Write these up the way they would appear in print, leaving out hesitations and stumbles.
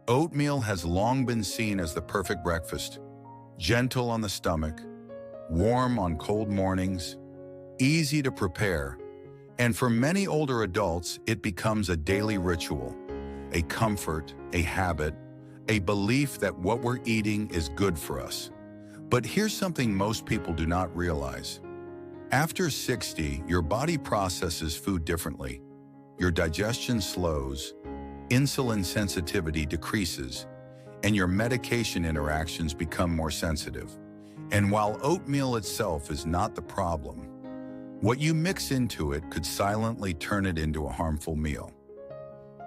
Oatmeal has long been seen as the perfect breakfast, gentle on the stomach, warm on cold mornings, easy to prepare, and for many older adults, it becomes a daily ritual, a comfort, a habit, a belief that what we're eating is good for us. But here's something most people do not realize. After 60, your body processes food differently. Your digestion slows, insulin sensitivity decreases, and your medication interactions become more sensitive. And while oatmeal itself is not the problem, what you mix into it could silently turn it into a harmful meal.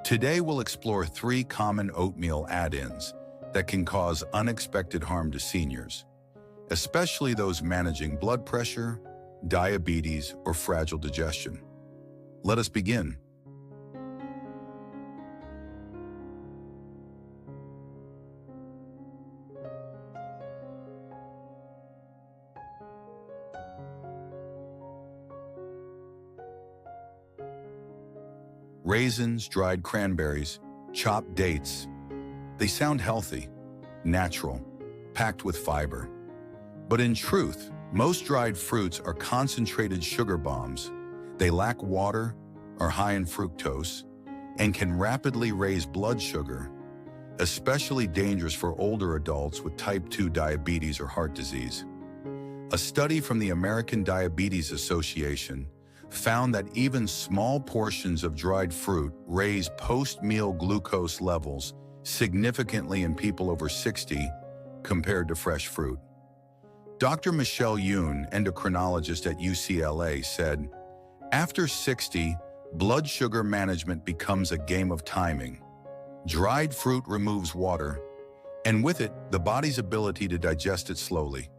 Today we'll explore 3 common oatmeal add-ins that can cause unexpected harm to seniors, especially those managing blood pressure, diabetes, or fragile digestion. Let us begin. Raisins, dried cranberries, chopped dates. They sound healthy, natural, packed with fiber. But in truth, most dried fruits are concentrated sugar bombs. They lack water, are high in fructose, and can rapidly raise blood sugar, especially dangerous for older adults with type 2 diabetes or heart disease. A study from the American Diabetes Association found that even small portions of dried fruit raise post-meal glucose levels significantly in people over 60 compared to fresh fruit. Dr. Michelle Yoon, endocrinologist at UCLA, said, "After 60, blood sugar management becomes a game of timing. Dried fruit removes water, and with it, the body's ability to digest it slowly.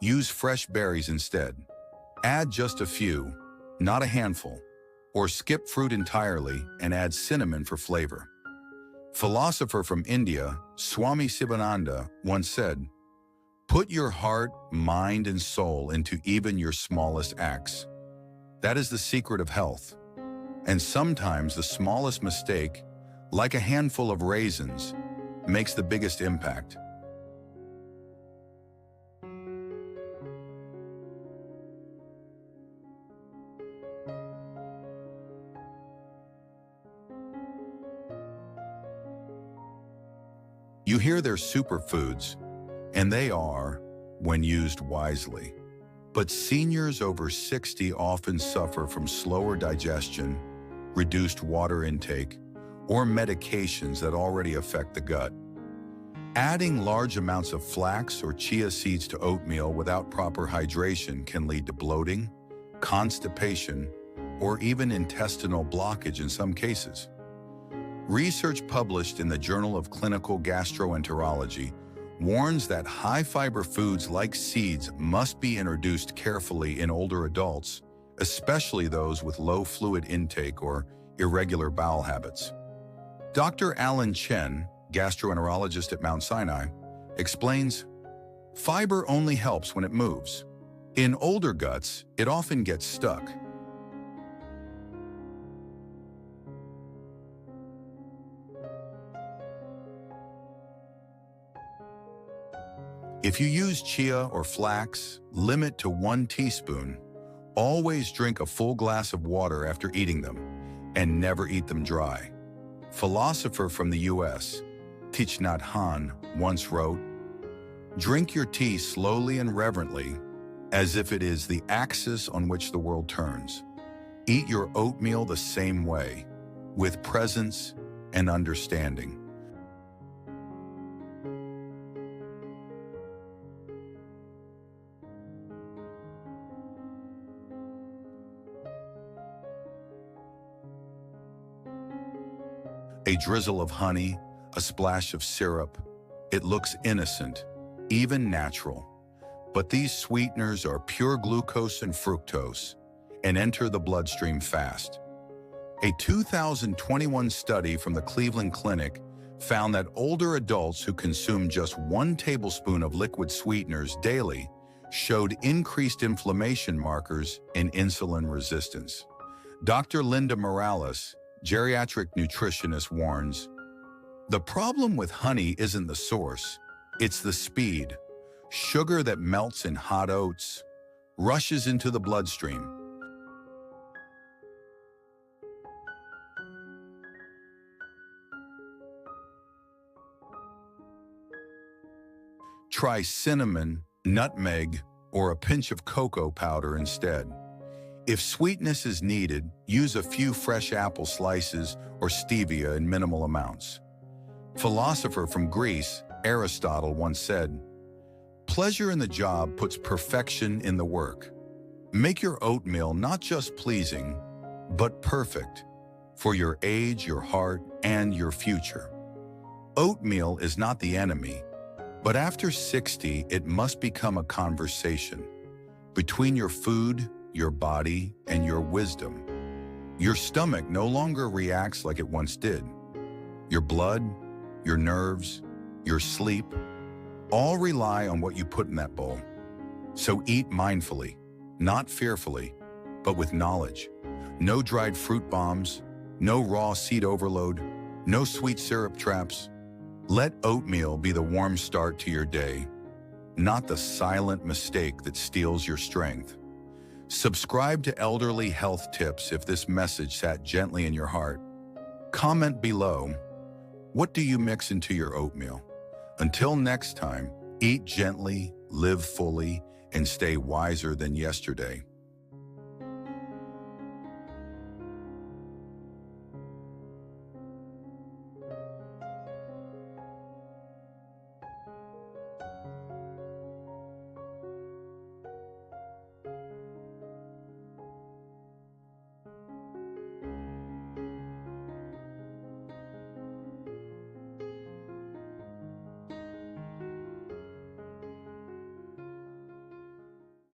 Use fresh berries instead. Add just a few, not a handful, or skip fruit entirely and add cinnamon for flavor." Philosopher from India, Swami Sivananda, once said, "Put your heart, mind, and soul into even your smallest acts. That is the secret of health. And sometimes the smallest mistake, like a handful of raisins, makes the biggest impact." You hear they're superfoods, and they are, when used wisely. But seniors over 60 often suffer from slower digestion, reduced water intake, or medications that already affect the gut. Adding large amounts of flax or chia seeds to oatmeal without proper hydration can lead to bloating, constipation, or even intestinal blockage in some cases. Research published in the Journal of Clinical Gastroenterology warns that high-fiber foods like seeds must be introduced carefully in older adults, especially those with low fluid intake or irregular bowel habits. Dr. Chen, gastroenterologist at Mount Sinai, explains, "Fiber only helps when it moves. In older guts, it often gets stuck." If you use chia or flax, limit to 1 teaspoon. Always drink a full glass of water after eating them, and never eat them dry. Philosopher from the US, Thich Nhat Hanh, once wrote, "Drink your tea slowly and reverently, as if it is the axis on which the world turns. Eat your oatmeal the same way, with presence and understanding." A drizzle of honey, a splash of syrup. It looks innocent, even natural. But these sweeteners are pure glucose and fructose and enter the bloodstream fast. A 2021 study from the Cleveland Clinic found that older adults who consume just 1 tablespoon of liquid sweeteners daily showed increased inflammation markers and insulin resistance. Dr. Linda Morales, geriatric nutritionist, warns, "The problem with honey isn't the source, it's the speed. Sugar that melts in hot oats, rushes into the bloodstream." Try cinnamon, nutmeg, or a pinch of cocoa powder instead. If sweetness is needed, use a few fresh apple slices or stevia in minimal amounts. Philosopher from Greece, Aristotle, once said, "Pleasure in the job puts perfection in the work." Make your oatmeal not just pleasing, but perfect for your age, your heart, and your future. Oatmeal is not the enemy, but after 60, it must become a conversation between your food, your body, and your wisdom. Your stomach no longer reacts like it once did. Your blood, your nerves, your sleep, all rely on what you put in that bowl. So eat mindfully, not fearfully, but with knowledge. No dried fruit bombs, no raw seed overload, no sweet syrup traps. Let oatmeal be the warm start to your day, not the silent mistake that steals your strength. Subscribe to Elderly Health Tips if this message sat gently in your heart. Comment below, what do you mix into your oatmeal? Until next time, eat gently, live fully, and stay wiser than yesterday.